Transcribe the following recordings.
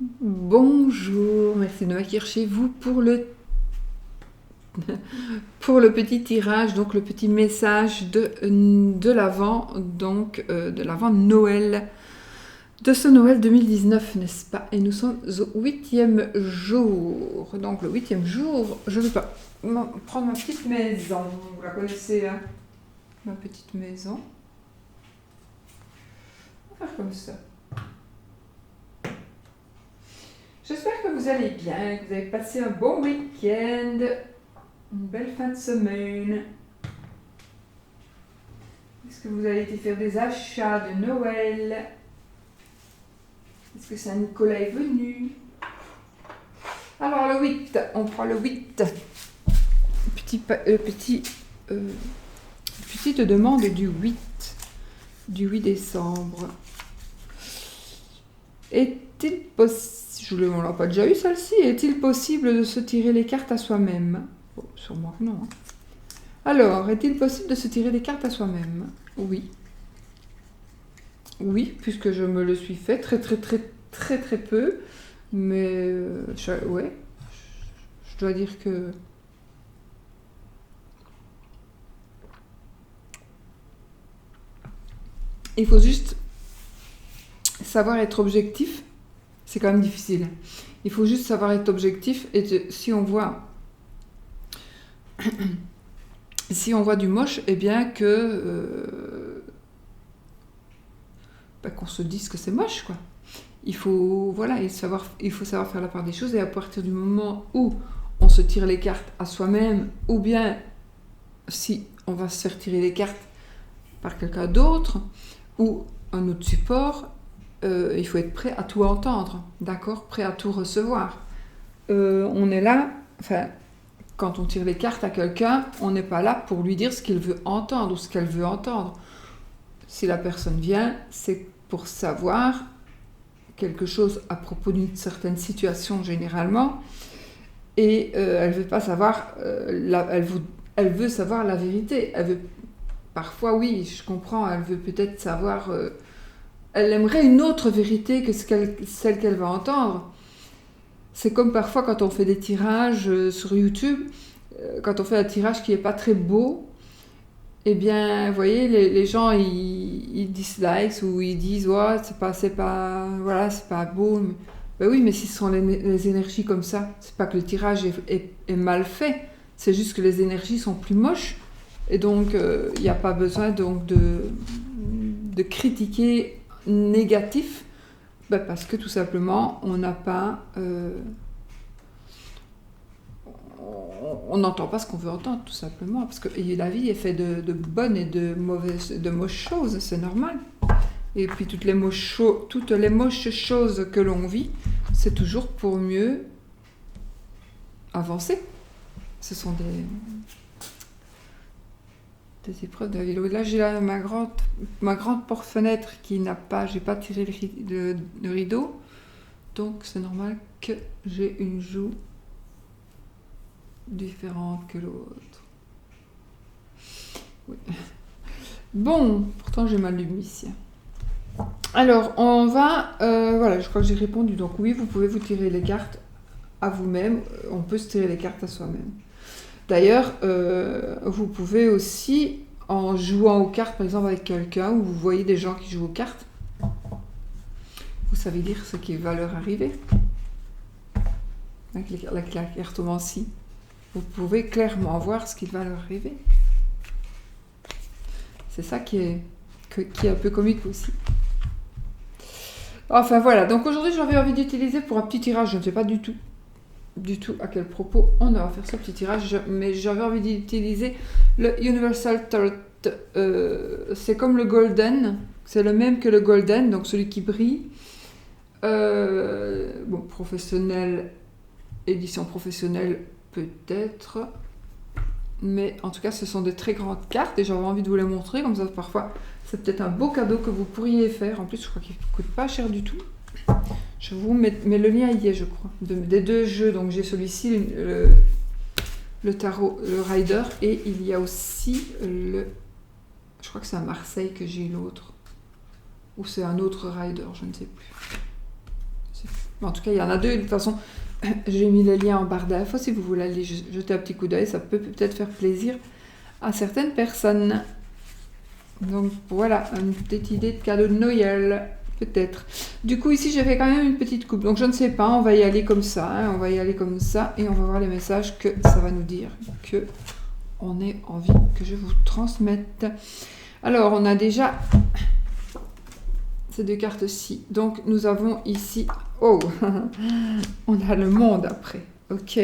Bonjour, merci de m'accueillir chez vous pour le petit tirage, donc le petit message de l'Avent, donc de l'Avent de Noël, de ce Noël 2019, n'est-ce pas? Et nous sommes au 8e jour. Donc le 8e jour, je vais pas prendre ma petite maison, vous la connaissez, hein? Ma petite maison. On va faire comme ça. J'espère que vous allez bien, que vous avez passé un bon week-end, une belle fin de semaine. Est-ce que vous avez été faire des achats de Noël? Est-ce que Saint-Nicolas est venu? Alors le 8, on prend le 8. Petite demande du 8 décembre. Est-il possible, on l'a pas déjà eu celle-ci, est-il possible de se tirer les cartes à soi-même? Bon, sûrement que non. Alors, est-il possible de se tirer des cartes à soi-même? Oui. Oui, puisque je me le suis fait très peu. Mais, ouais, je dois dire que... Il faut juste savoir être objectif. C'est quand même difficile. Il faut juste savoir être objectif. Et si on voit... si on voit du moche, eh bien que... qu'on se dise que c'est moche, quoi. Il faut savoir faire la part des choses, et à partir du moment où on se tire les cartes à soi-même, ou bien si on va se faire tirer les cartes par quelqu'un d'autre, ou un autre support, il faut être prêt à tout entendre, d'accord? Prêt à tout recevoir. On est là, enfin, quand on tire les cartes à quelqu'un, on n'est pas là pour lui dire ce qu'il veut entendre ou ce qu'elle veut entendre. Si la personne vient, c'est pour savoir quelque chose à propos d'une certaine situation généralement, et elle veut pas savoir, elle veut savoir la vérité. Elle veut, parfois oui, je comprends, elle veut peut-être savoir, elle aimerait une autre vérité que celle qu'elle va entendre. C'est comme parfois quand on fait des tirages sur YouTube, quand on fait un tirage qui est pas très beau, eh bien, vous voyez, les gens, ils dislikent, ou ils disent, ouais, c'est pas beau. Mais... Ben oui, mais si ce sont les énergies comme ça, c'est pas que le tirage est mal fait, c'est juste que les énergies sont plus moches. Et donc, il n'y a pas besoin donc de critiquer négatif, parce que tout simplement, on n'a pas... on n'entend pas ce qu'on veut entendre, tout simplement, parce que la vie est faite de bonnes et de mauvaises, de moches choses, c'est normal. Et puis toutes les moches choses que l'on vit, c'est toujours pour mieux avancer. Ce sont des épreuves de la vie. Là, j'ai là ma grande porte-fenêtre qui n'a pas, j'ai pas tiré le rideau, donc c'est normal que j'ai une joue différente que l'autre. Oui. Bon, pourtant j'ai mal lu ici. Alors, on va... voilà, je crois que j'ai répondu. Donc oui, vous pouvez vous tirer les cartes à vous-même. On peut se tirer les cartes à soi-même. D'ailleurs, vous pouvez aussi, en jouant aux cartes, par exemple avec quelqu'un, où vous voyez des gens qui jouent aux cartes, vous savez dire ce qui va leur arriver. Avec la cartomancie. Vous pouvez clairement voir ce qui va leur arriver. C'est ça qui est un peu comique aussi. Enfin voilà, donc aujourd'hui j'avais envie d'utiliser pour un petit tirage, je ne sais pas du tout à quel propos on va faire ce petit tirage, mais j'avais envie d'utiliser le Universal Tarot. C'est comme le Golden, c'est le même que le Golden, donc celui qui brille. Bon, professionnel, édition professionnelle peut-être, mais en tout cas ce sont des très grandes cartes et j'avais envie de vous les montrer, comme ça parfois c'est peut-être un beau cadeau que vous pourriez faire. En plus je crois qu'il ne coûte pas cher du tout. Je vous mets, mais le lien y est, je crois, des deux jeux. Donc j'ai celui-ci, le tarot, le Rider, et il y a aussi je crois que c'est à Marseille que j'ai l'autre, ou c'est un autre Rider, je ne sais plus. En tout cas, il y en a deux. De toute façon, j'ai mis le lien en barre d'infos si vous voulez aller jeter un petit coup d'œil. Ça peut peut-être faire plaisir à certaines personnes. Donc voilà, une petite idée de cadeau de Noël, peut-être. Du coup, ici, j'ai fait quand même une petite coupe. Donc je ne sais pas, on va y aller comme ça. On va y aller comme ça et on va voir les messages que ça va nous dire. Que on ait envie que je vous transmette. Alors, on a déjà ces deux cartes-ci. Donc, nous avons ici... Oh, on a le monde après. Ok.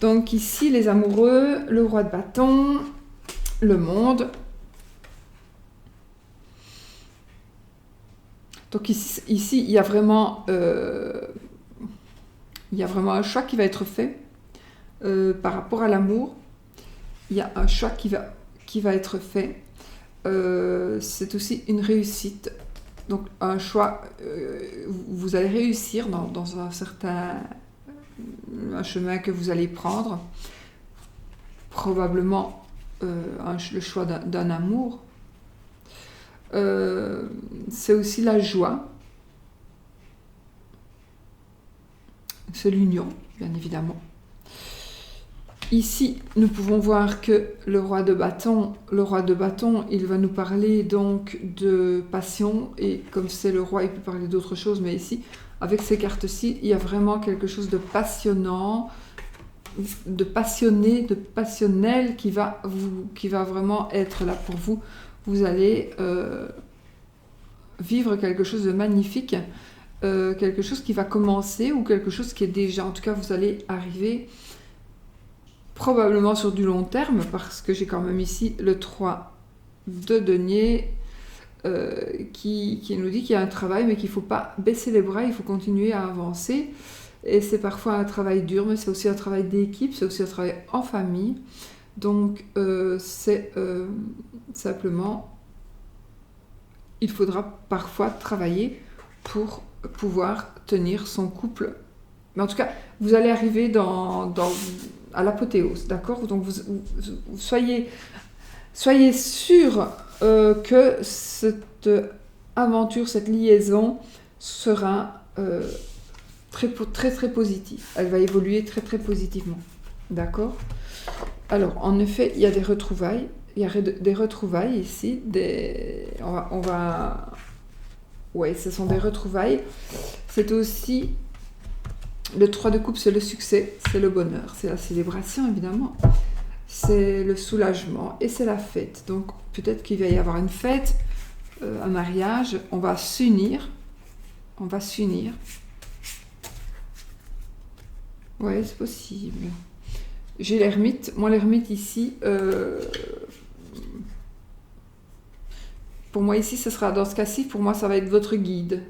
Donc, ici, les amoureux, le roi de bâton, le monde. Donc, ici il y a vraiment... il y a vraiment un choix qui va être fait par rapport à l'amour. Il y a un choix qui va être fait. C'est aussi une réussite. Donc un choix, vous allez réussir dans un chemin que vous allez prendre. Probablement le choix d'un amour. C'est aussi la joie. C'est l'union, bien évidemment. Ici, nous pouvons voir que le roi de bâton, il va nous parler donc de passion, et comme c'est le roi, il peut parler d'autre chose, mais ici, avec ces cartes-ci, il y a vraiment quelque chose de passionnant, de passionné, de passionnel qui va vraiment être là pour vous. Vous allez vivre quelque chose de magnifique, quelque chose qui va commencer ou quelque chose qui est déjà, en tout cas, vous allez arriver probablement sur du long terme, parce que j'ai quand même ici le 3 de denier qui nous dit qu'il y a un travail, mais qu'il ne faut pas baisser les bras, il faut continuer à avancer. Et c'est parfois un travail dur, mais c'est aussi un travail d'équipe, c'est aussi un travail en famille. Donc c'est simplement, il faudra parfois travailler pour pouvoir tenir son couple. Mais en tout cas, vous allez arriver à l'apothéose, d'accord? Donc vous soyez sûr que cette aventure, cette liaison sera très très positive. Elle va évoluer très très positivement, d'accord? Alors, en effet, il y a des retrouvailles. Il y a des retrouvailles ici. Ouais, ce sont des retrouvailles. C'est aussi... Le 3 de coupe, c'est le succès, c'est le bonheur, c'est la célébration, évidemment. C'est le soulagement et c'est la fête. Donc, peut-être qu'il va y avoir une fête, un mariage. On va s'unir. Ouais, c'est possible. J'ai l'ermite. Moi, l'ermite ici, pour moi ici, ce sera dans ce cas-ci, pour moi, ça va être votre guide.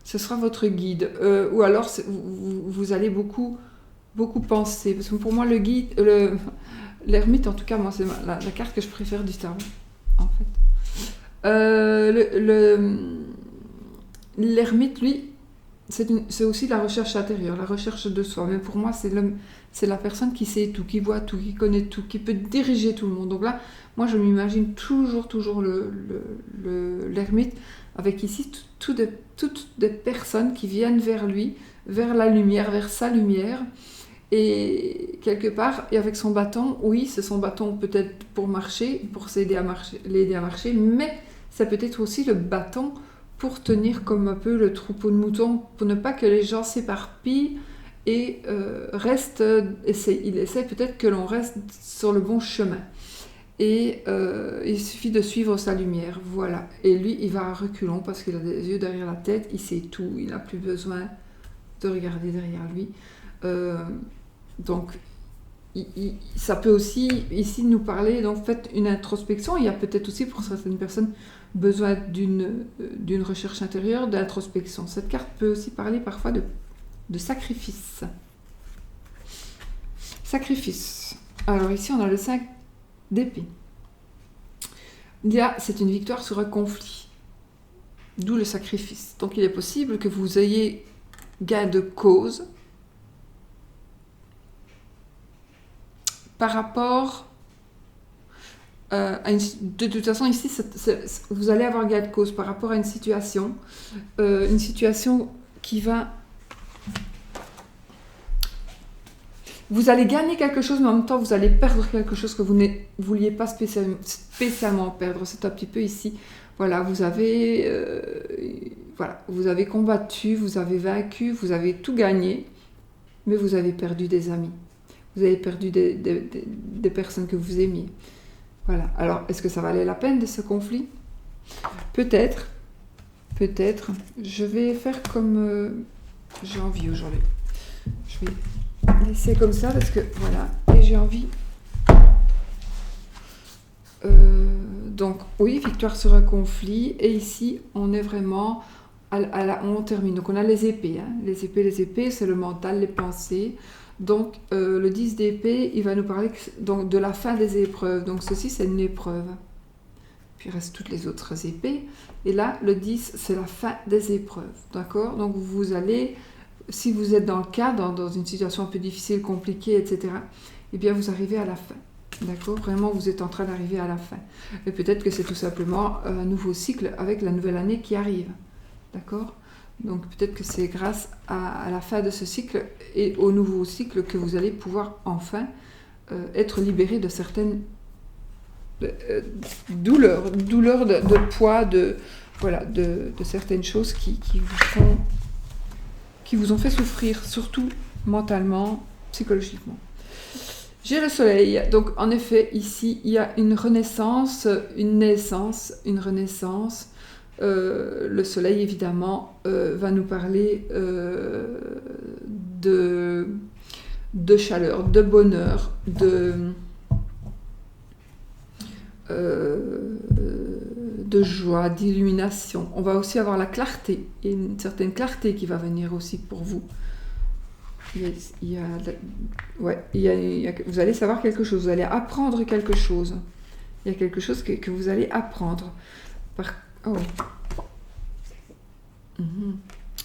Ce sera votre guide. Ou alors, vous allez beaucoup penser. Parce que pour moi, le guide, l'ermite, en tout cas, moi, c'est la carte que je préfère du tarot, en fait. L'ermite, lui, c'est aussi la recherche intérieure, la recherche de soi. Mais pour moi, c'est la personne qui sait tout, qui voit tout, qui connaît tout, qui peut diriger tout le monde. Donc là, moi, je m'imagine toujours l'ermite, avec ici toutes des personnes qui viennent vers lui, vers la lumière, vers sa lumière. Et quelque part, et avec son bâton, oui, c'est son bâton peut-être pour marcher, pour l'aider à marcher, mais ça peut être aussi le bâton pour tenir comme un peu le troupeau de moutons, pour ne pas que les gens s'éparpillent et il essaie peut-être que l'on reste sur le bon chemin. Et il suffit de suivre sa lumière, voilà. Et lui, il va à reculons parce qu'il a des yeux derrière la tête, il sait tout, il n'a plus besoin de regarder derrière lui. Donc, ça peut aussi ici nous parler, donc faites une introspection. Il y a peut-être aussi pour certaines personnes besoin d'une recherche intérieure, d'introspection. Cette carte peut aussi parler parfois de sacrifice. Sacrifice. Alors ici, on a le 5 d'épée. Là, c'est une victoire sur un conflit. D'où le sacrifice. Donc, il est possible que vous ayez gain de cause par rapport de toute façon, ici, vous allez avoir gain de cause par rapport à une situation qui va vous allez gagner quelque chose, mais en même temps, vous allez perdre quelque chose que vous ne vouliez pas spécialement perdre. C'est un petit peu ici. Voilà, vous avez combattu, vous avez vaincu, vous avez tout gagné, mais vous avez perdu des amis. Vous avez perdu des personnes que vous aimiez. Voilà. Alors, est-ce que ça valait la peine de ce conflit? Peut-être. Peut-être. Je vais faire comme j'ai envie aujourd'hui. Je vais laisser comme ça parce que voilà. Et j'ai envie. Donc, oui, victoire sur un conflit. Et ici, on est vraiment on termine. Donc, on a les épées. Hein. Les épées, c'est le mental, les pensées. Donc, le 10 d'épée, il va nous parler donc, de la fin des épreuves. Donc, ceci, c'est une épreuve. Puis, il reste toutes les autres épées. Et là, le 10, c'est la fin des épreuves. D'accord? Donc, vous allez, si vous êtes dans le cas, dans une situation un peu difficile, compliquée, etc., eh bien, vous arrivez à la fin. D'accord? Vraiment, vous êtes en train d'arriver à la fin. Et peut-être que c'est tout simplement un nouveau cycle avec la nouvelle année qui arrive. D'accord? Donc peut-être que c'est grâce à la fin de ce cycle et au nouveau cycle que vous allez pouvoir enfin être libéré de certaines douleurs de poids, de certaines choses qui vous ont fait souffrir, surtout mentalement, psychologiquement. J'ai le soleil, donc en effet ici il y a une renaissance, une naissance, une renaissance. Le soleil évidemment va nous parler de chaleur, de bonheur, de joie, d'illumination. On va aussi avoir la clarté, et une certaine clarté qui va venir aussi pour vous. Vous allez savoir quelque chose, vous allez apprendre quelque chose. Il y a quelque chose que vous allez apprendre.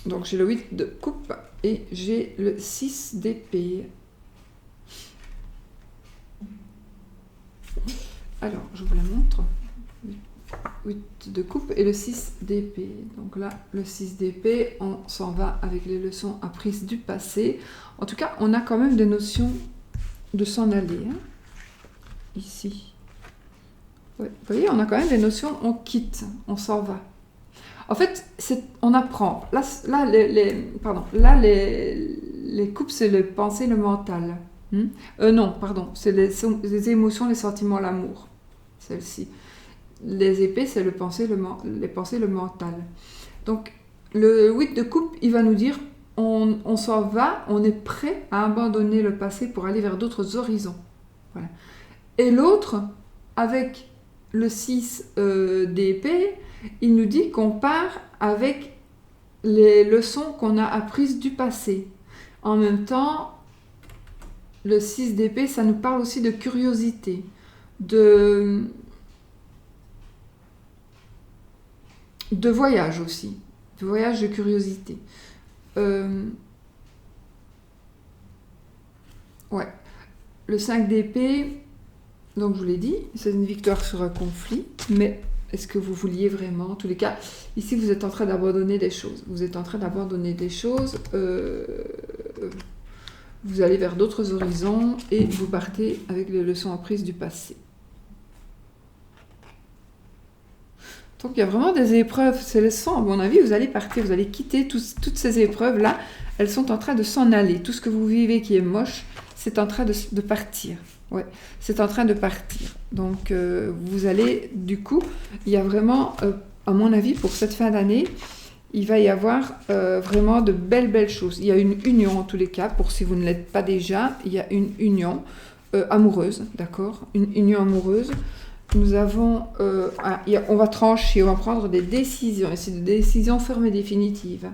Donc j'ai le 8 de coupe et j'ai le 6 d'épée. Alors, je vous la montre. 8 de coupe et le 6 d'épée. Donc là, le 6 d'épée, on s'en va avec les leçons apprises du passé. En tout cas, on a quand même des notions de s'en aller. Hein, ici. Ouais, vous voyez, on a quand même des notions, on quitte, on s'en va. En fait, on apprend. Là, les coupes, c'est le pensée, le mental. Non, pardon, c'est les émotions, les sentiments, l'amour. Celle-ci. Les épées, c'est les pensées, le mental. Donc, le 8 de coupe, il va nous dire, on s'en va, on est prêt à abandonner le passé pour aller vers d'autres horizons. Voilà. Et l'autre, avec le 6 d'épée, il nous dit qu'on part avec les leçons qu'on a apprises du passé. En même temps, le 6 d'épée, ça nous parle aussi de curiosité, de voyage aussi, de voyage de curiosité. Ouais. Le 5 d'épée, donc je vous l'ai dit, c'est une victoire sur un conflit, mais est-ce que vous vouliez vraiment? En tous les cas, ici vous êtes en train d'abandonner des choses. Vous êtes en train d'abandonner des choses. Vous allez vers d'autres horizons et vous partez avec les leçons apprises du passé. Donc il y a vraiment des épreuves, c'est le sang, à mon avis, vous allez partir, vous allez quitter toutes ces épreuves-là, elles sont en train de s'en aller. Tout ce que vous vivez qui est moche, c'est en train de partir. Ouais, c'est en train de partir. Donc vous allez, du coup, il y a vraiment, à mon avis, pour cette fin d'année, il va y avoir vraiment de belles choses. Il y a une union en tous les cas, pour si vous ne l'êtes pas déjà, il y a une union amoureuse, d'accord? Une union amoureuse. Nous avons, on va trancher, on va prendre des décisions, et c'est des décisions fermes et définitives.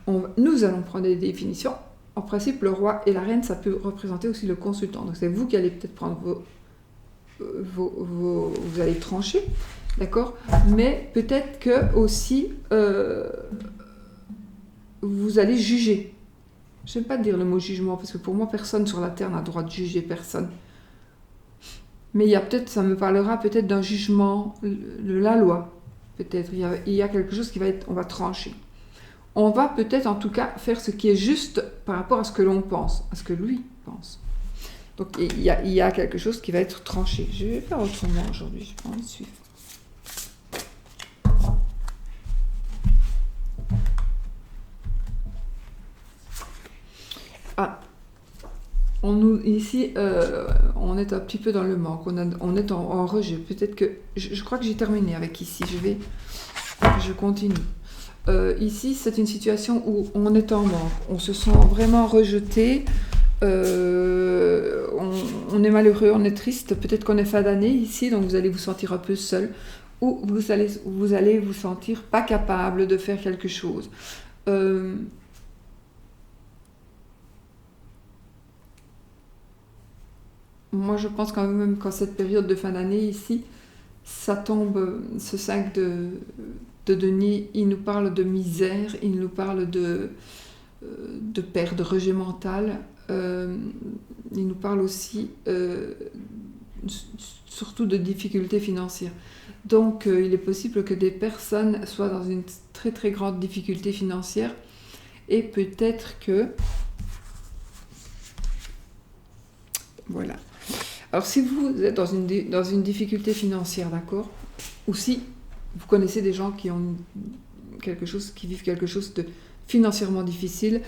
Nous allons prendre des définitions. En principe, le roi et la reine, ça peut représenter aussi le consultant. Donc c'est vous qui allez peut-être prendre vous allez trancher, d'accord? Mais peut-être que aussi vous allez juger. Je n'aime pas dire le mot jugement, parce que pour moi, personne sur la terre n'a le droit de juger personne. Mais il y a peut-être, ça me parlera peut-être d'un jugement, de la loi. Peut-être, il y a quelque chose qui va être, on va trancher. On va peut-être en tout cas faire ce qui est juste par rapport à ce que l'on pense, à ce que lui pense. Donc il y a quelque chose qui va être tranché. Je vais faire autrement aujourd'hui, je vais prendre suivre. Ah, ici, on est un petit peu dans le manque, on est en rejet. Peut-être que, je crois que j'ai terminé avec ici, je continue. Ici, c'est une situation où on est en manque, on se sent vraiment rejeté, on est malheureux, on est triste, peut-être qu'on est fin d'année ici, donc vous allez vous sentir un peu seul, ou vous allez vous sentir pas capable de faire quelque chose. Moi, je pense quand même qu'en cette période de fin d'année, ici, ça tombe, ce 5 de denier, il nous parle de misère, il nous parle de perte, de rejet mental. Il nous parle aussi surtout de difficultés financières. Donc, il est possible que des personnes soient dans une très très grande difficulté financière et peut-être que... Voilà. Alors, si vous êtes dans une difficulté financière, d'accord, ou si vous connaissez des gens qui vivent quelque chose de financièrement difficile,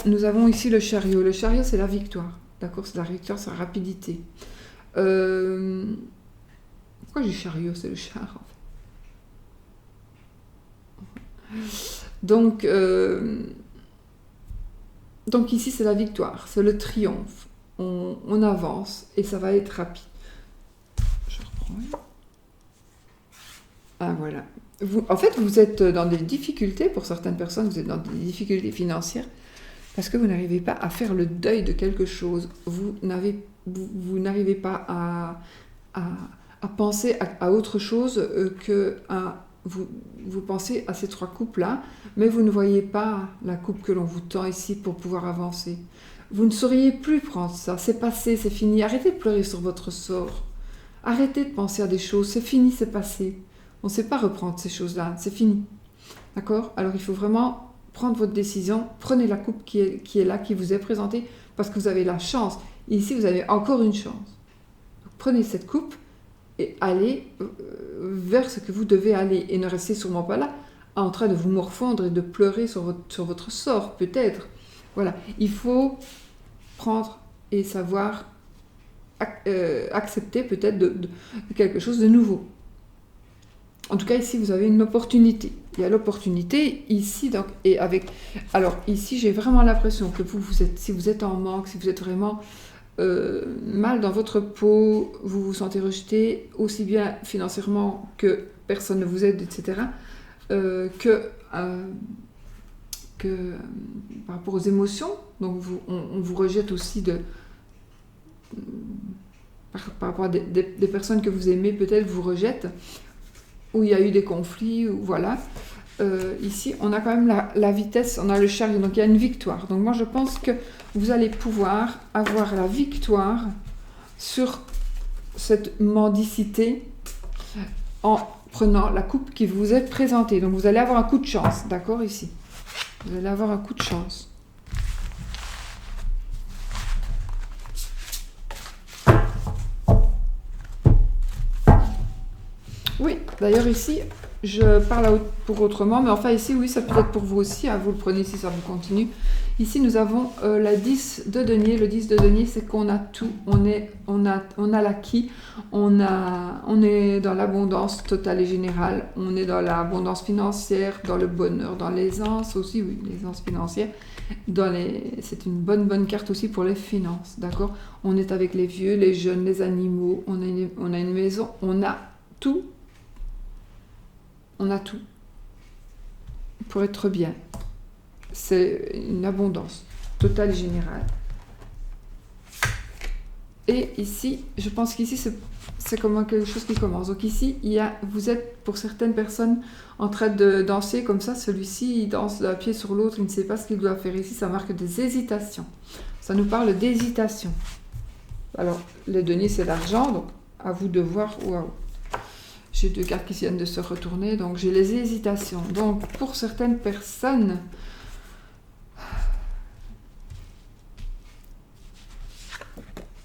nous avons ici le chariot. Le chariot, c'est la victoire, d'accord, c'est la victoire, c'est la rapidité. Pourquoi j'ai chariot, c'est le char, en fait. Donc ici, c'est la victoire, c'est le triomphe. On avance et ça va être rapide. Je reprends. Ah voilà. En fait, vous êtes dans des difficultés, pour certaines personnes, vous êtes dans des difficultés financières parce que vous n'arrivez pas à faire le deuil de quelque chose. Vous n'arrivez pas à penser à autre chose que vous pensez à ces 3 coupes-là, mais vous ne voyez pas la coupe que l'on vous tend ici pour pouvoir avancer. Vous ne sauriez plus prendre ça, c'est passé, c'est fini. Arrêtez de pleurer sur votre sort. Arrêtez de penser à des choses, c'est fini, c'est passé. On ne sait pas reprendre ces choses-là, c'est fini. D'accord? Alors il faut vraiment prendre votre décision, prenez la coupe qui est là, qui vous est présentée, parce que vous avez la chance. Et ici, vous avez encore une chance. Donc, prenez cette coupe et allez vers ce que vous devez aller. Et ne restez sûrement pas là, en train de vous morfondre et de pleurer sur votre sort, peut-être. Voilà, il faut prendre et savoir accepter peut-être de quelque chose de nouveau. En tout cas, ici, vous avez une opportunité. Il y a l'opportunité ici, donc, et avec... Alors, ici, j'ai vraiment l'impression que si vous êtes en manque, si vous êtes vraiment mal dans votre peau, vous vous sentez rejeté, aussi bien financièrement que personne ne vous aide, etc., que par rapport aux émotions, donc on vous rejette aussi par rapport à des personnes que vous aimez, peut-être vous rejettent, où il y a eu des conflits, ou voilà. Ici, on a quand même la vitesse, on a le chariot, donc il y a une victoire. Donc moi, je pense que vous allez pouvoir avoir la victoire sur cette mendicité en prenant la coupe qui vous est présentée. Donc vous allez avoir un coup de chance, d'accord, ici. Vous allez avoir un coup de chance. Oui, d'ailleurs ici, je parle pour autrement, mais enfin ici, oui, ça peut être pour vous aussi, hein, vous le prenez si ça vous continue. Ici, nous avons la 10 de denier. Le 10 de denier, c'est qu'on a tout, on a l'acquis, on est dans l'abondance totale et générale, on est dans l'abondance financière, dans le bonheur, dans l'aisance aussi, oui, l'aisance financière. C'est une bonne carte aussi pour les finances, d'accord? On est avec les vieux, les jeunes, les animaux, on a une maison, on a tout. On a tout pour être bien. C'est une abondance totale et générale. Et ici, je pense qu'ici, c'est comme quelque chose qui commence. Donc ici, vous êtes, pour certaines personnes, en train de danser comme ça. Celui-ci, il danse d'un pied sur l'autre, il ne sait pas ce qu'il doit faire. Ici, ça marque des hésitations. Ça nous parle d'hésitation. Alors, le denier, c'est l'argent, donc à vous de voir. Waouh. J'ai 2 cartes qui viennent de se retourner, donc j'ai les hésitations. Donc, pour certaines personnes,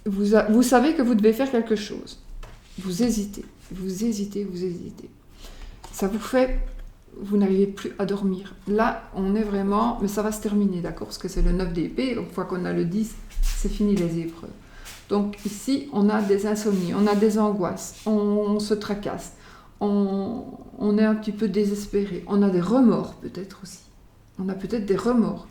vous savez que vous devez faire quelque chose. Vous hésitez, vous hésitez, vous hésitez. Ça vous fait... Vous n'arrivez plus à dormir. Là, on est vraiment... Mais ça va se terminer, d'accord? Parce que c'est le 9 d'épée. Donc, une fois qu'on a le 10, c'est fini les épreuves. Donc, ici, on a des insomnies, on a des angoisses, on se tracasse, on est un petit peu désespéré. On a des remords, peut-être aussi. On a peut-être des remords.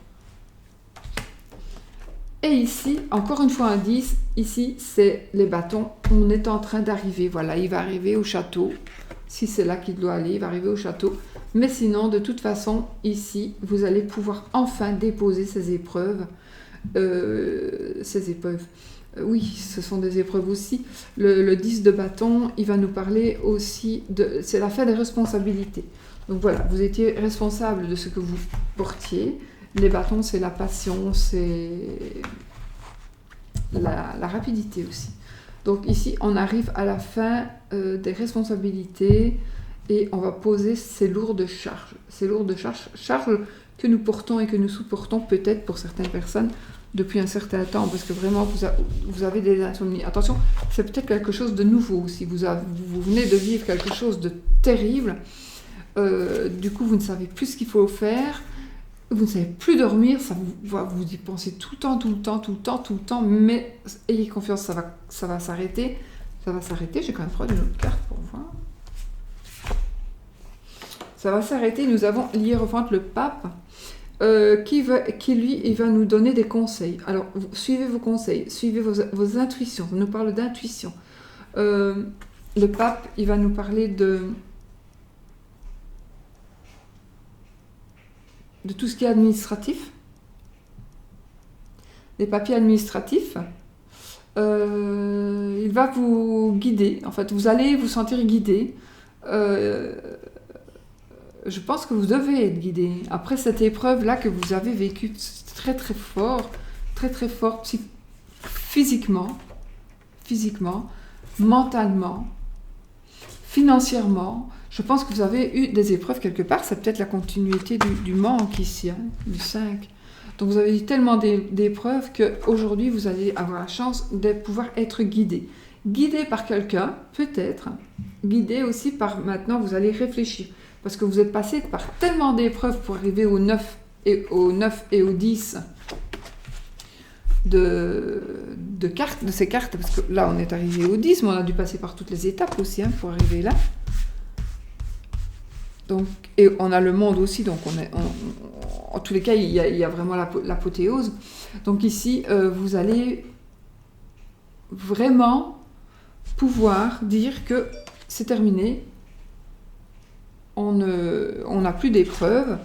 Et ici, encore une fois un 10. Ici, c'est les bâtons. On est en train d'arriver. Voilà, il va arriver au château. Si c'est là qu'il doit aller, il va arriver au château. Mais sinon, de toute façon, ici, vous allez pouvoir enfin déposer ces épreuves. Oui, ce sont des épreuves aussi. Le 10 de bâton, il va nous parler aussi de... C'est la fin des responsabilités. Donc voilà, vous étiez responsable de ce que vous portiez. Les bâtons, c'est la passion, c'est la rapidité aussi. Donc ici, on arrive à la fin des responsabilités et on va poser ces lourdes charges. Ces lourdes charges que nous portons et que nous supportons peut-être pour certaines personnes depuis un certain temps, parce que vraiment, vous avez des insomnies. Attention, c'est peut-être quelque chose de nouveau aussi. Vous venez de vivre quelque chose de terrible. Du coup, vous ne savez plus ce qu'il faut faire. Vous ne savez plus dormir. Vous y pensez tout le temps. Mais ayez confiance, ça va s'arrêter. Ça va s'arrêter. J'ai quand même pris une autre carte pour voir. Ça va s'arrêter. Nous avons l'hiérophante, le pape. Qui lui, il va nous donner des conseils. Alors, suivez vos conseils, suivez vos intuitions. On nous parle d'intuition. Le pape, il va nous parler de tout ce qui est administratif, des papiers administratifs. Il va vous guider. En fait, vous allez vous sentir guidé. Je pense que vous devez être guidé. Après cette épreuve-là que vous avez vécue très très fort physiquement, mentalement, financièrement, je pense que vous avez eu des épreuves quelque part. C'est peut-être la continuité du manque ici, du 5. Donc vous avez eu tellement d'épreuves qu'aujourd'hui vous allez avoir la chance de pouvoir être guidé. Guidé par quelqu'un, peut-être. Guidé aussi par maintenant, vous allez réfléchir. Parce que vous êtes passé par tellement d'épreuves pour arriver au 9 et au 10 de ces cartes. Parce que là, on est arrivé au 10, mais on a dû passer par toutes les étapes aussi pour arriver là. Donc, et on a le monde aussi, donc en tous les cas, il y a vraiment l'apothéose. Donc ici, vous allez vraiment pouvoir dire que c'est terminé. On n'a plus d'épreuves,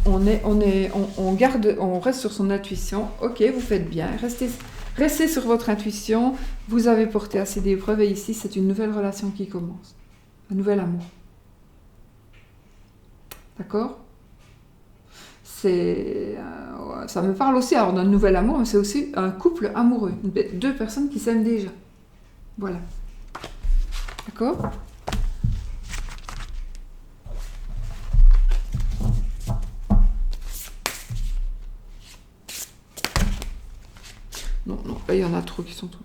on reste sur son intuition. Ok, vous faites bien, restez sur votre intuition. Vous avez porté assez d'épreuves et ici c'est une nouvelle relation qui commence, un nouvel amour. D'accord? Ça me parle aussi alors d'un nouvel amour, mais c'est aussi un couple amoureux, deux personnes qui s'aiment déjà. Voilà. D'accord? Non, là, il y en a trop qui sont tombées.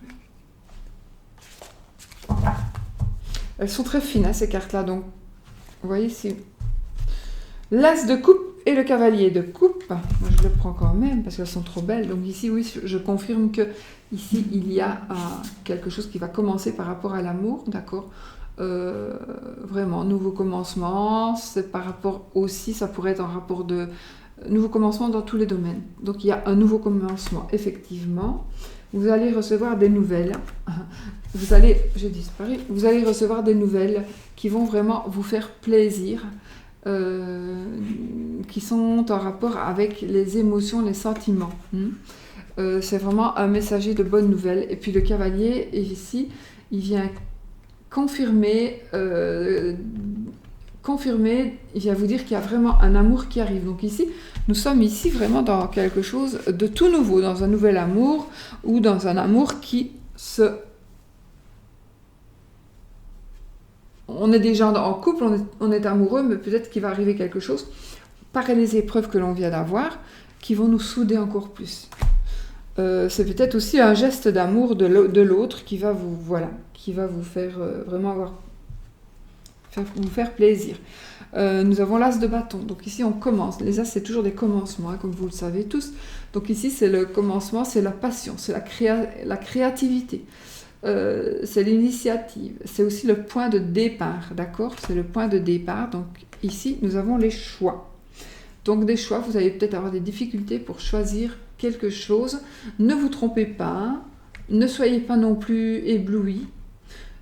Elles sont très fines, ces cartes-là. Donc, vous voyez ici. L'as de coupe et le cavalier de coupe. Moi, je le prends quand même parce qu'elles sont trop belles. Donc ici, oui, je confirme que ici, il y a quelque chose qui va commencer par rapport à l'amour, d'accord? Vraiment, nouveau commencement. C'est par rapport aussi, ça pourrait être un rapport de... Nouveau commencement dans tous les domaines. Donc il y a un nouveau commencement, effectivement. Vous allez recevoir des nouvelles. Vous allez recevoir des nouvelles qui vont vraiment vous faire plaisir, qui sont en rapport avec les émotions, les sentiments. C'est vraiment un messager de bonnes nouvelles. Et puis le cavalier, ici, il vient confirmer, il vient vous dire qu'il y a vraiment un amour qui arrive. Donc ici, nous sommes ici vraiment dans quelque chose de tout nouveau, dans un nouvel amour ou dans un amour qui se... On est déjà en couple, on est amoureux, mais peut-être qu'il va arriver quelque chose par les épreuves que l'on vient d'avoir qui vont nous souder encore plus. c'est peut-être aussi un geste d'amour de l'autre qui va vous, voilà, qui va vous faire vraiment vous faire plaisir. Nous avons l'as de bâton. Donc ici, on commence. Les as, c'est toujours des commencements, hein, comme vous le savez tous. Donc ici, c'est le commencement, c'est la passion, c'est la créativité. C'est l'initiative. C'est aussi le point de départ, d'accord? C'est le point de départ. Donc ici, nous avons les choix. Donc des choix, vous allez peut-être avoir des difficultés pour choisir quelque chose. Ne vous trompez pas. Ne soyez pas non plus éblouis.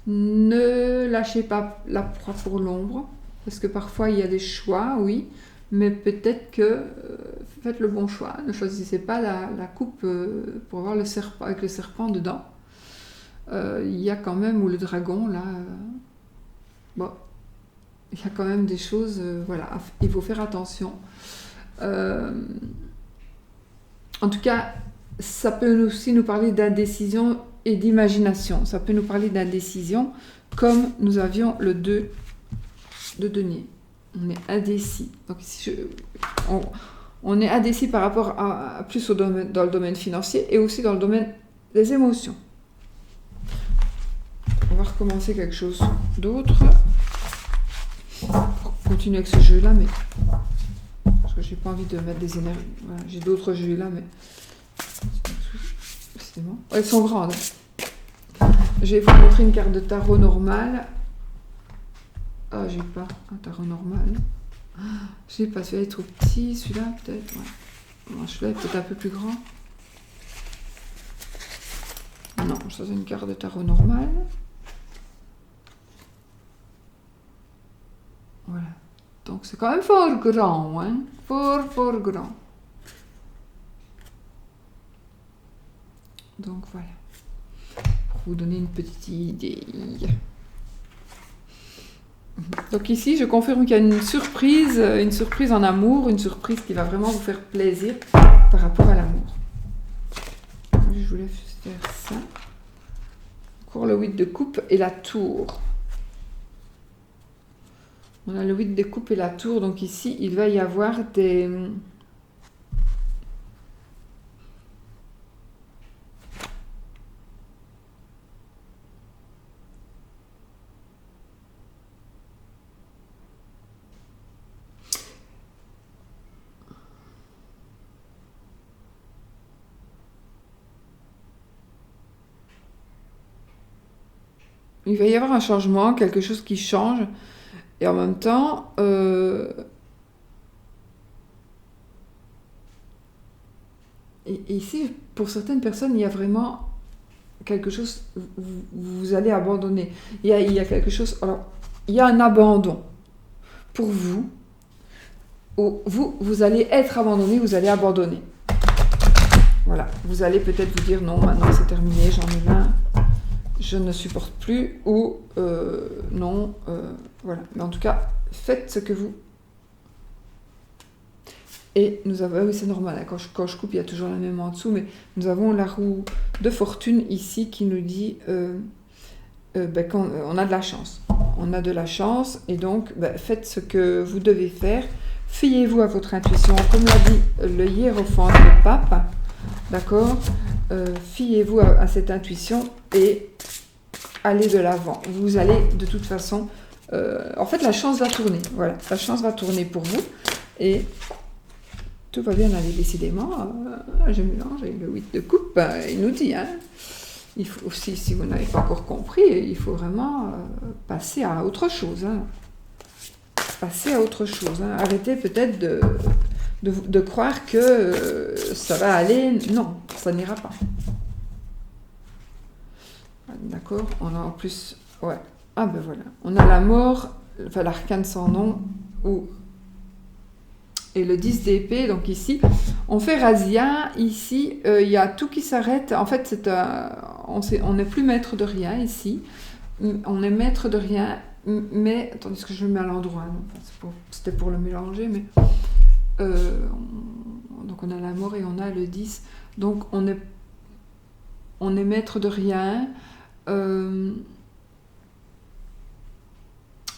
Ne lâchez pas la proie pour l'ombre. Parce que parfois, il y a des choix, oui, mais peut-être que faites le bon choix. Ne choisissez pas la coupe pour avoir le serpent, avec le serpent dedans. Il y a quand même, ou le dragon, là, bon, il y a quand même des choses, voilà, il faut faire attention. En tout cas, ça peut aussi nous parler d'indécision et d'imagination. Ça peut nous parler d'indécision, comme nous avions le 2 de denier. On est indécis. Donc ici, on est indécis par rapport à plus dans le domaine financier et aussi dans le domaine des émotions. On va recommencer quelque chose d'autre. Pour continuer avec ce jeu-là, mais parce que j'ai pas envie de mettre des énergies. Voilà, j'ai d'autres jeux là, mais c'est bon. Elles sont grandes. Je vais vous montrer une carte de tarot normale. Ah, j'ai pas un tarot normal. Je sais pas, celui-là est trop petit, celui-là peut-être. Ouais. Bon, celui-là est peut-être un peu plus grand. Non, ça c'est une carte de tarot normale. Voilà. Donc c'est quand même fort grand, hein. Fort grand. Donc voilà. Pour vous donner une petite idée. Donc ici, je confirme qu'il y a une surprise en amour, une surprise qui va vraiment vous faire plaisir par rapport à l'amour. Je voulais faire ça. Encore le 8 de coupe et la tour. On a le 8 de coupe et la tour, donc ici, il va y avoir des... Il va y avoir un changement, quelque chose qui change, et en même temps, et ici, pour certaines personnes, il y a vraiment quelque chose, vous allez abandonner. Il y a quelque chose, alors, il y a un abandon pour vous, où vous allez être abandonné, vous allez abandonner. Voilà, vous allez peut-être vous dire non, maintenant c'est terminé, j'en ai marre. Je ne supporte plus, ou non, voilà. Mais en tout cas, faites ce que vous... Et nous avons, oui c'est normal, hein, quand je coupe, il y a toujours la même en dessous, mais nous avons la roue de fortune ici qui nous dit qu'on a de la chance. On a de la chance, et donc faites ce que vous devez faire. Fiez-vous à votre intuition, comme l'a dit le hiérophante, le pape, d'accord? Fiez-vous à cette intuition et allez de l'avant. Vous allez de toute façon... en fait, la chance va tourner. Voilà, la chance va tourner pour vous. Et tout va bien aller, décidément. Je mélange avec le 8 de coupe. Il nous dit, hein, il faut aussi, si vous n'avez pas encore compris, il faut vraiment passer à autre chose. Hein. Passer à autre chose. Hein. Arrêtez peut-être de croire que ça va aller. Non, ça n'ira pas. D'accord, on a en plus, ouais, ah ben voilà, on a la mort, enfin l'arcane sans nom, et le 10 d'épée, donc ici, on fait razzia, ici, il y a tout qui s'arrête, en fait, on n'est plus maître de rien ici, on est maître de rien, mais, attendez, que je le mets à l'endroit, c'était pour le mélanger, mais, donc on a la mort et on a le 10, donc on est maître de rien.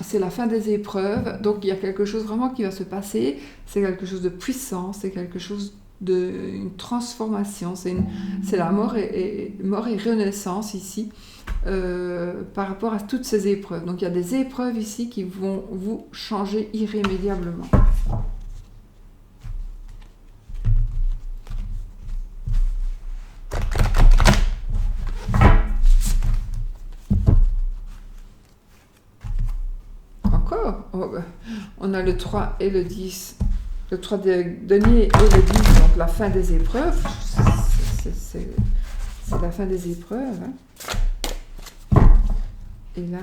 C'est la fin des épreuves, donc il y a quelque chose vraiment qui va se passer, c'est quelque chose de puissant, c'est quelque chose une transformation. C'est la mort mort et renaissance ici par rapport à toutes ces épreuves. Donc il y a des épreuves ici qui vont vous changer irrémédiablement. Encore on a le 3 et le 10. Le 3 de denier et le 10, donc la fin des épreuves. C'est la fin des épreuves. Hein. Et là,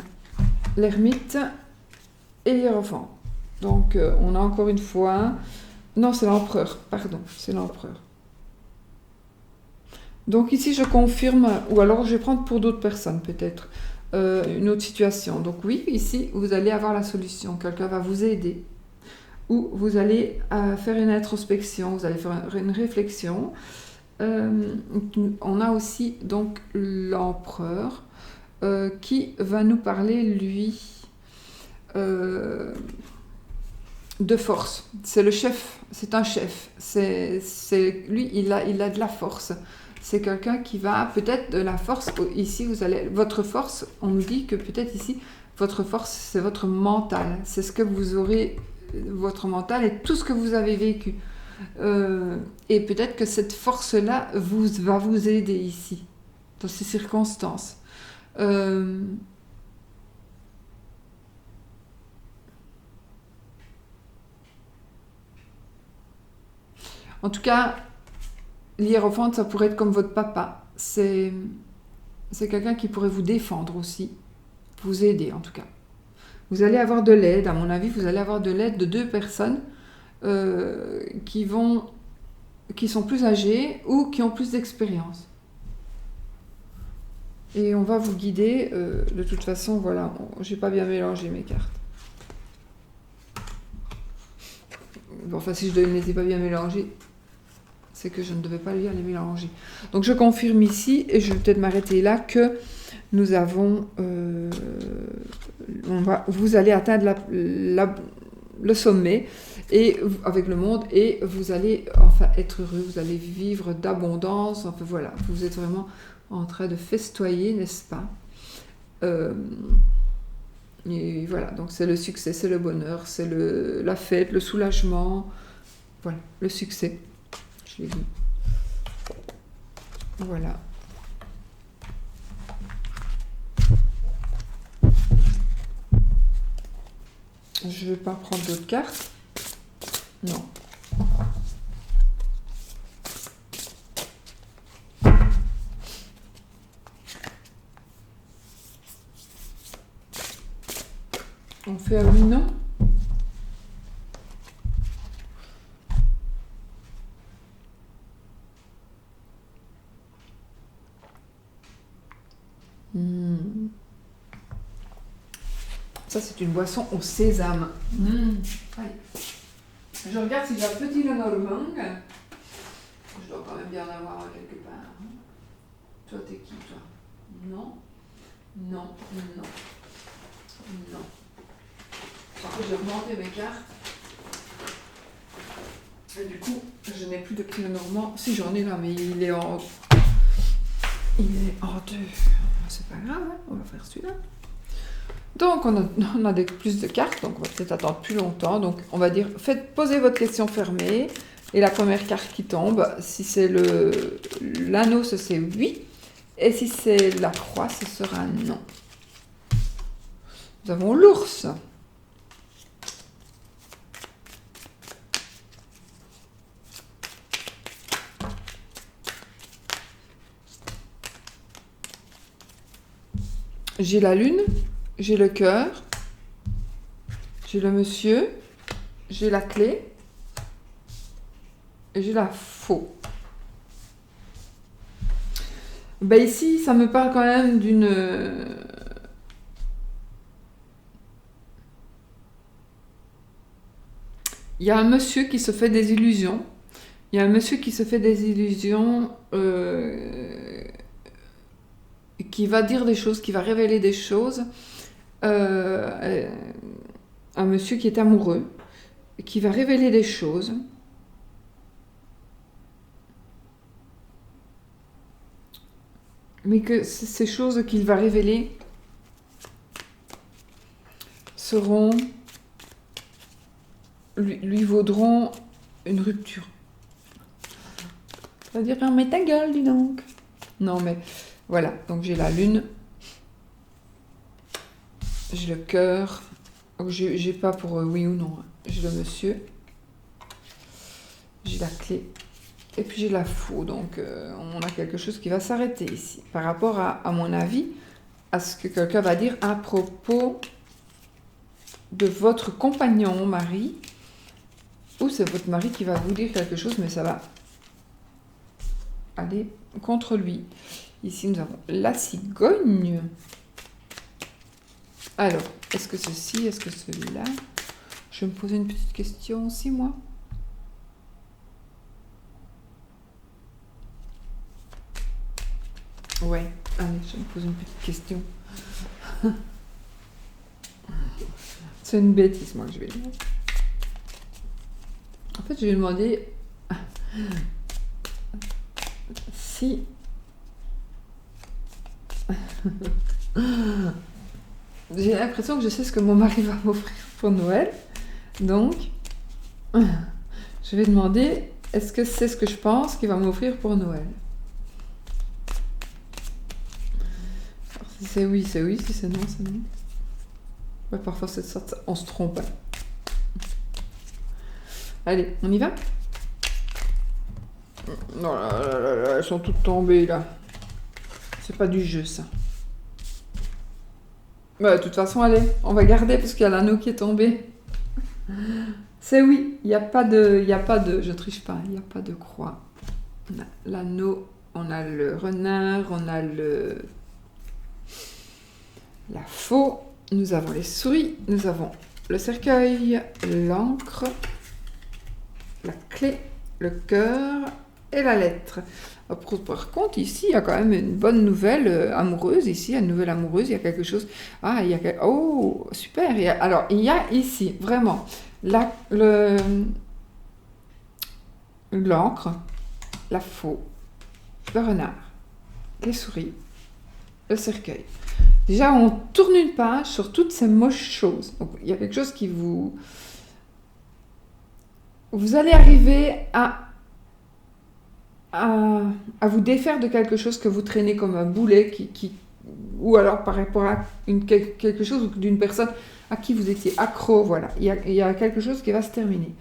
l'ermite et l'hiérophant. Donc, on a encore une fois... Non, c'est l'empereur, pardon, c'est l'empereur. Donc ici, je confirme, ou alors je vais prendre pour d'autres personnes peut-être, une autre situation. Donc oui, ici, vous allez avoir la solution. Quelqu'un va vous aider. Ou vous allez faire une introspection, vous allez faire une réflexion. On a aussi donc l'empereur qui va nous parler, lui, de force. C'est le chef, c'est un chef. Lui, il a de la force. C'est quelqu'un qui va peut-être de la force. Ici, votre force, on nous dit que peut-être ici, votre force, c'est votre mental. C'est ce que vous aurez... votre mental et tout ce que vous avez vécu. Et peut-être que cette force-là va vous aider ici, dans ces circonstances. En tout cas, l'hiérophante, ça pourrait être comme votre papa. C'est quelqu'un qui pourrait vous défendre aussi, vous aider en tout cas. Vous allez avoir de l'aide, à mon avis, vous allez avoir de l'aide de 2 personnes qui sont plus âgées ou qui ont plus d'expérience. Et on va vous guider, de toute façon, voilà, j'ai pas bien mélangé mes cartes. Bon, enfin, si je ne les ai pas bien mélangées, c'est que je ne devais pas bien les mélanger. Donc je confirme ici, et je vais peut-être m'arrêter là, que nous avons... vous allez atteindre le sommet et, avec le monde, et vous allez enfin être heureux, vous allez vivre d'abondance, enfin voilà, vous êtes vraiment en train de festoyer, n'est-ce pas? Et voilà, donc c'est le succès, c'est le bonheur, c'est la fête, le soulagement, voilà, le succès. Je l'ai vu. Voilà. Je ne vais pas prendre d'autres cartes. Non. On fait un oui, non? Ça, c'est une boisson au sésame. Allez. Je regarde si j'ai un petit Lenormand. Je dois quand même bien en avoir quelque part. Toi, t'es qui, toi? Non. Non, non, non. Par contre, j'ai remonté mes cartes. Et du coup, je n'ai plus de petit Lenormand. Si, j'en ai là, mais il est en 2. C'est pas grave, hein, on va faire celui-là. Donc, on a plus de cartes, donc on va peut-être attendre plus longtemps. Donc, on va dire, posez votre question fermée. Et la première carte qui tombe, si c'est l'anneau, ce c'est oui. Et si c'est la croix, ce sera non. Nous avons l'ours. J'ai la lune, j'ai le cœur, j'ai le monsieur, j'ai la clé et j'ai la faux. Ben ici, ça me parle quand même d'une... Il y a un monsieur qui se fait des illusions. Qui va dire des choses, qui va révéler des choses. Un monsieur qui est amoureux, qui va révéler des choses. mais que ces choses qu'il va révéler seront, lui vaudront une rupture. Ça veut dire, ah, mais ta gueule, dis donc. Non, mais voilà, donc j'ai la lune, j'ai le cœur, j'ai pas pour oui ou non, hein. J'ai le monsieur, j'ai la clé, et puis j'ai la faux, donc on a quelque chose qui va s'arrêter ici, par rapport à mon avis, à ce que quelqu'un va dire à propos de votre compagnon, mari, ou c'est votre mari qui va vous dire quelque chose, mais ça va aller contre lui. Ici, nous avons la cigogne. Alors, est-ce que ceci, est-ce que celui-là? Je vais me poser une petite question aussi, moi. Ouais, allez, je vais me poser une petite question. C'est une bêtise, moi, que je vais demander. En fait, je vais demander si... J'ai l'impression que je sais ce que mon mari va m'offrir pour Noël. Donc, je vais demander, est-ce que c'est ce que je pense qu'il va m'offrir pour Noël? Alors, si c'est oui, c'est oui. Si c'est non, c'est non. Ouais, parfois, cette sorte, on se trompe. Allez, on y va? Non, là, elles sont toutes tombées, là. C'est pas du jeu, ça. Bah, de toute façon, allez, on va garder parce qu'il y a l'anneau qui est tombé. C'est oui, il n'y a pas de, je triche pas, il n'y a pas de croix. On a l'anneau, on a le renard, on a la faux, nous avons les souris, nous avons le cercueil, l'encre, la clé, le cœur et la lettre. Par contre, ici, il y a quand même une bonne nouvelle amoureuse. Ici, une nouvelle amoureuse, il y a quelque chose. Ah, il y a oh, super. Alors, il y a ici, vraiment, l'encre, la faux, le renard, les souris, le cercueil. Déjà, on tourne une page sur toutes ces moches choses. Donc, il y a quelque chose qui vous... Vous allez arriver à vous défaire de quelque chose que vous traînez comme un boulet, ou alors par rapport à quelque chose d'une personne à qui vous étiez accro, voilà. Il y a quelque chose qui va se terminer.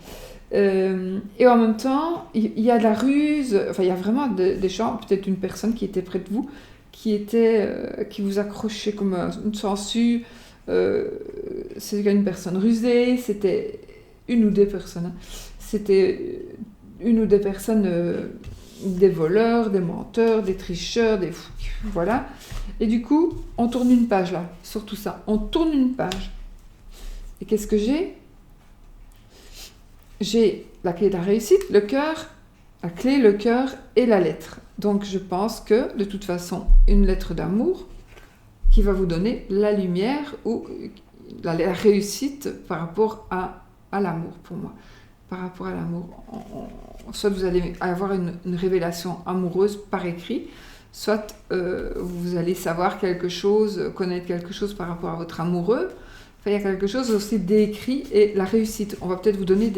Et en même temps, il y a de la ruse, enfin il y a vraiment des gens, peut-être une personne qui était près de vous, qui vous accrochait comme une sangsue. C'était une personne rusée, c'était une ou des personnes. C'était une ou des personnes, des voleurs, des menteurs, des tricheurs, des fous, voilà. Et du coup, on tourne une page là, sur tout ça. On tourne une page. Et qu'est-ce que j'ai? J'ai la clé de la réussite, le cœur, la clé, le cœur et la lettre. Donc je pense que, de toute façon, une lettre d'amour qui va vous donner la lumière ou la réussite par rapport à l'amour, pour moi. Par rapport à l'amour. Soit vous allez avoir une révélation amoureuse par écrit, soit vous allez savoir quelque chose, connaître quelque chose par rapport à votre amoureux. Enfin, il y a quelque chose aussi d'écrit et la réussite. On va peut-être vous donner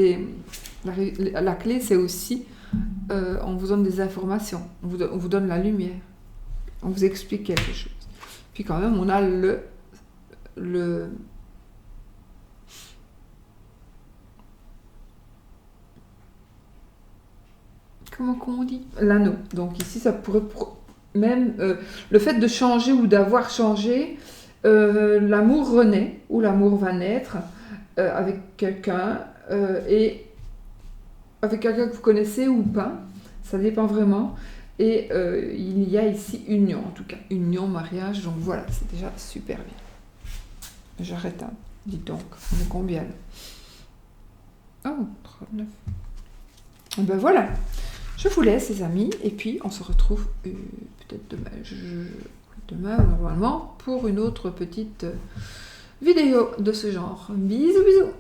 la clé, c'est aussi, on vous donne des informations, on vous donne la lumière, on vous explique quelque chose. Puis quand même, on a comment on dit? L'anneau. Donc ici, ça pourrait même... le fait de changer ou d'avoir changé, l'amour renaît, ou l'amour va naître avec quelqu'un, et avec quelqu'un que vous connaissez ou pas, ça dépend vraiment. Et il y a ici union, en tout cas. Union, mariage, donc voilà, c'est déjà super bien. J'arrête, hein. Dites donc, on est combien là? Oh, 39. Et ben voilà. Je vous laisse, les amis, et puis on se retrouve peut-être demain, normalement, pour une autre petite vidéo de ce genre. Bisous, bisous!